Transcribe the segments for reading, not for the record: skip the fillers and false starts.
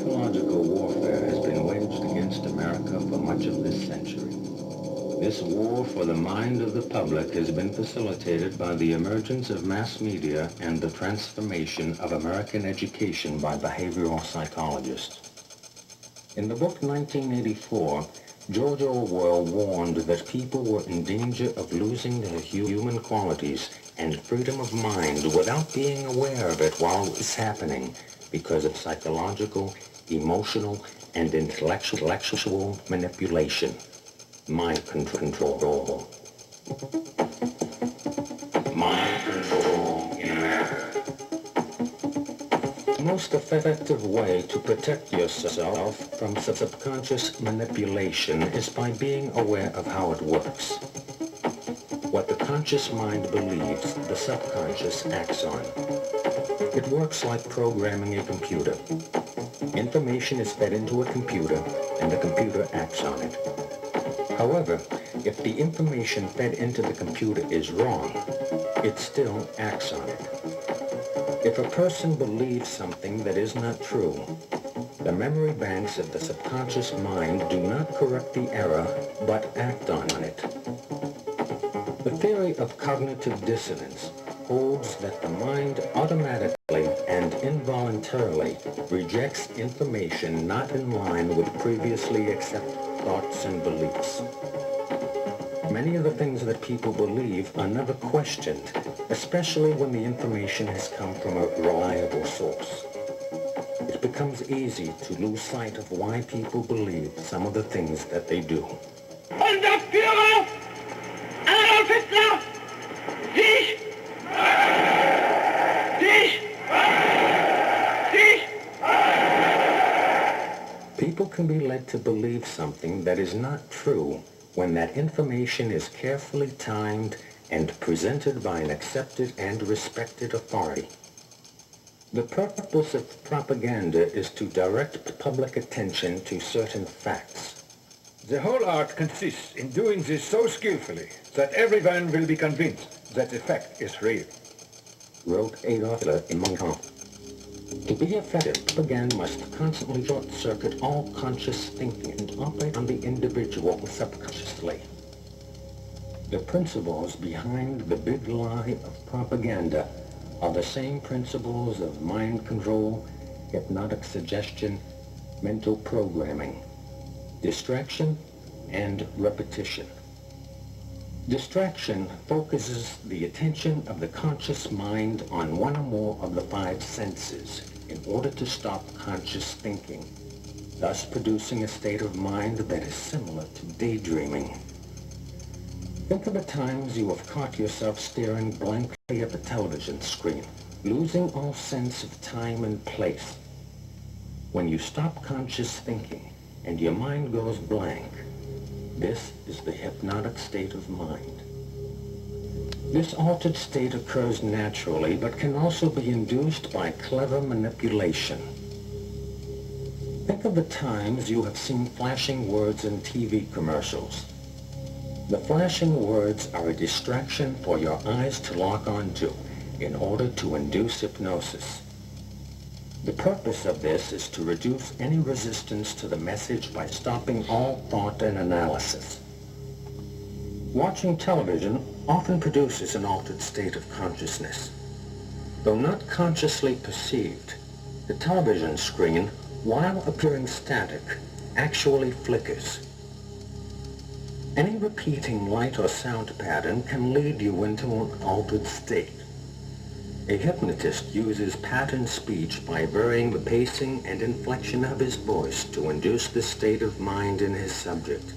Psychological warfare has been waged against America for much of this century. This war for the mind of the public has been facilitated by the emergence of mass media and the transformation of American education by behavioral psychologists. In the book 1984, George Orwell warned that people were in danger of losing their human qualities and freedom of mind without being aware of it while it was happening because of psychological, emotional, and intellectual manipulation. Mind control. Mind control in America. The most effective way to protect yourself from subconscious manipulation is by being aware of how it works. What the conscious mind believes, the subconscious acts on. It works like programming a computer. Information is fed into a computer, and the computer acts on it. However, if the information fed into the computer is wrong, it still acts on it. If a person believes something that is not true, the memory banks of the subconscious mind do not correct the error, but act on it. The theory of cognitive dissonance holds that the mind automatically and involuntarily rejects information not in line with previously accepted thoughts and beliefs. Many of the things that people believe are never questioned, especially when the information has come from a reliable source. It becomes easy to lose sight of why people believe some of the things that they do. People can be led to believe something that is not true when that information is carefully timed and presented by an accepted and respected authority. The purpose of propaganda is to direct public attention to certain facts. The whole art consists in doing this so skillfully that everyone will be convinced that the fact is real, wrote Adolf Hitler in Mein Kampf. To be effective, propaganda must constantly short-circuit all conscious thinking and operate on the individual subconsciously. The principles behind the big lie of propaganda are the same principles of mind control, hypnotic suggestion, mental programming, distraction, and repetition. Distraction focuses the attention of the conscious mind on one or more of the five senses in order to stop conscious thinking, thus producing a state of mind that is similar to daydreaming. Think of the times you have caught yourself staring blankly at the television screen, losing all sense of time and place. When you stop conscious thinking and your mind goes blank, this is the hypnotic state of mind. This altered state occurs naturally, but can also be induced by clever manipulation. Think of the times you have seen flashing words in TV commercials. The flashing words are a distraction for your eyes to lock onto in order to induce hypnosis. The purpose of this is to reduce any resistance to the message by stopping all thought and analysis. Watching television often produces an altered state of consciousness. Though not consciously perceived, the television screen, while appearing static, actually flickers. Any repeating light or sound pattern can lead you into an altered state. A hypnotist uses patterned speech by varying the pacing and inflection of his voice to induce this state of mind in his subject.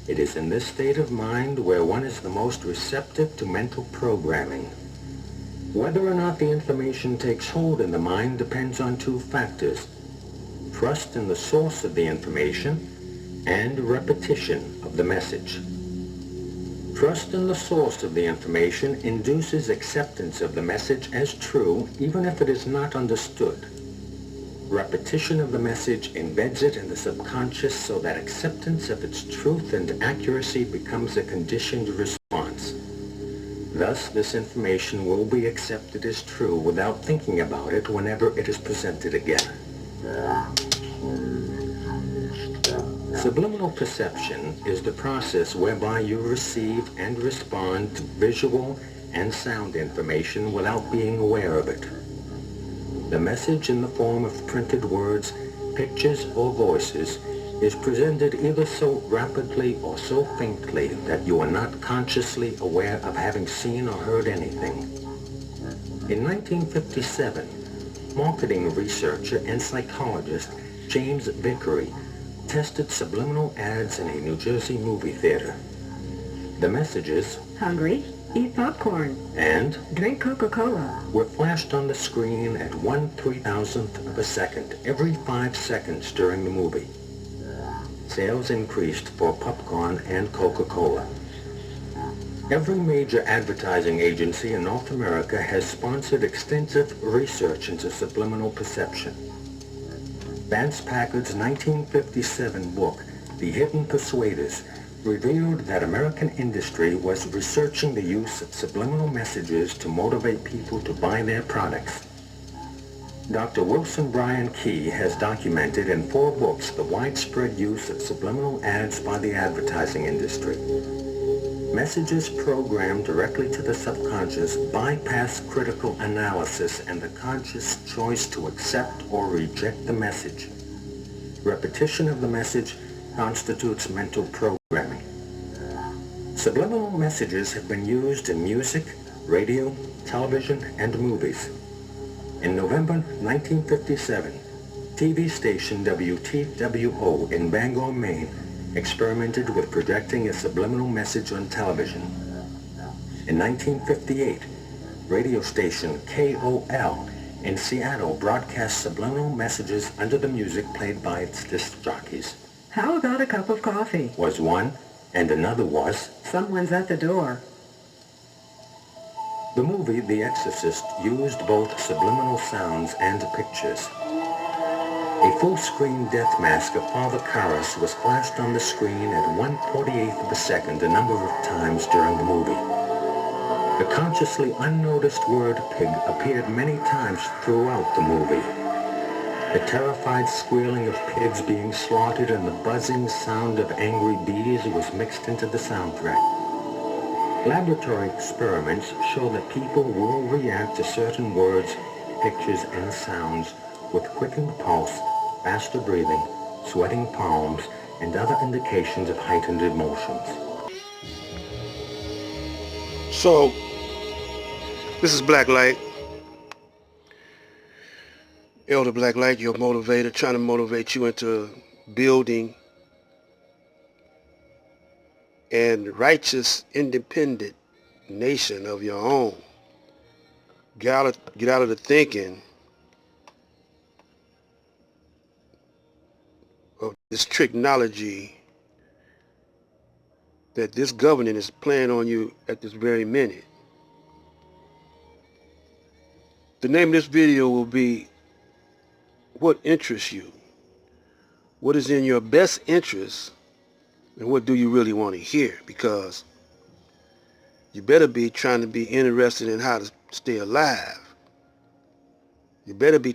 It is in this state of mind where one is the most receptive to mental programming. Whether or not the information takes hold in the mind depends on two factors: trust in the source of the information and repetition of the message. Trust in the source of the information induces acceptance of the message as true, even if it is not understood. Repetition of the message embeds it in the subconscious so that acceptance of its truth and accuracy becomes a conditioned response. Thus, this information will be accepted as true without thinking about it whenever it is presented again. Subliminal perception is the process whereby you receive and respond to visual and sound information without being aware of it. The message in the form of printed words, pictures, or voices is presented either so rapidly or so faintly that you are not consciously aware of having seen or heard anything. In 1957, marketing researcher and psychologist James Vickery tested subliminal ads in a New Jersey movie theater. The messages, "Hungry? Eat popcorn." and "Drink Coca-Cola." were flashed on the screen at 1/3000th of a second every 5 seconds during the movie. Sales increased for popcorn and Coca-Cola. Every major advertising agency in North America has sponsored extensive research into subliminal perception. Vance Packard's 1957 book, The Hidden Persuaders, revealed that American industry was researching the use of subliminal messages to motivate people to buy their products. Dr. Wilson Bryan Key has documented in 4 books the widespread use of subliminal ads by the advertising industry. Messages programmed directly to the subconscious bypass critical analysis and the conscious choice to accept or reject the message. Repetition of the message constitutes mental programming. Subliminal messages have been used in music, radio, television, and movies. In November 1957, TV station WTWO in Bangor, Maine, experimented with projecting a subliminal message on television. In 1958, radio station KOL in Seattle broadcast subliminal messages under the music played by its disc jockeys. "How about a cup of coffee?" Was one, and another was, "Someone's at the door." the movie The Exorcist used both subliminal sounds and pictures. A full-screen death mask of Father Karras was flashed on the screen at 1/48th of a second a number of times during the movie. The consciously unnoticed word pig appeared many times throughout the movie. The terrified squealing of pigs being slaughtered and the buzzing sound of angry bees was mixed into the soundtrack. Laboratory experiments show that people will react to certain words, pictures, and sounds with quickened pulse, faster breathing, sweating palms, and other indications of heightened emotions. So, this is Black Light. Elder Black Light, your motivator, trying to motivate you into building and righteous, independent nation of your own. Get out of the thinking of this technology that this government is playing on you at this very minute. The name of this video will be What Interests You? What is in your best interest, and what do you really want to hear? Because you better be trying to be interested in how to stay alive. You better be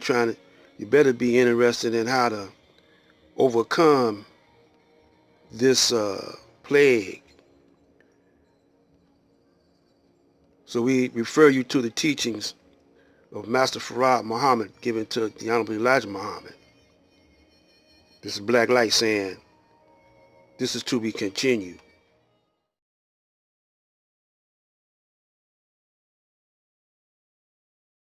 interested in how to overcome this plague. So we refer you to the teachings of Master Farad Muhammad given to the Honorable Elijah Muhammad. This is Black Light saying, this is to be continued.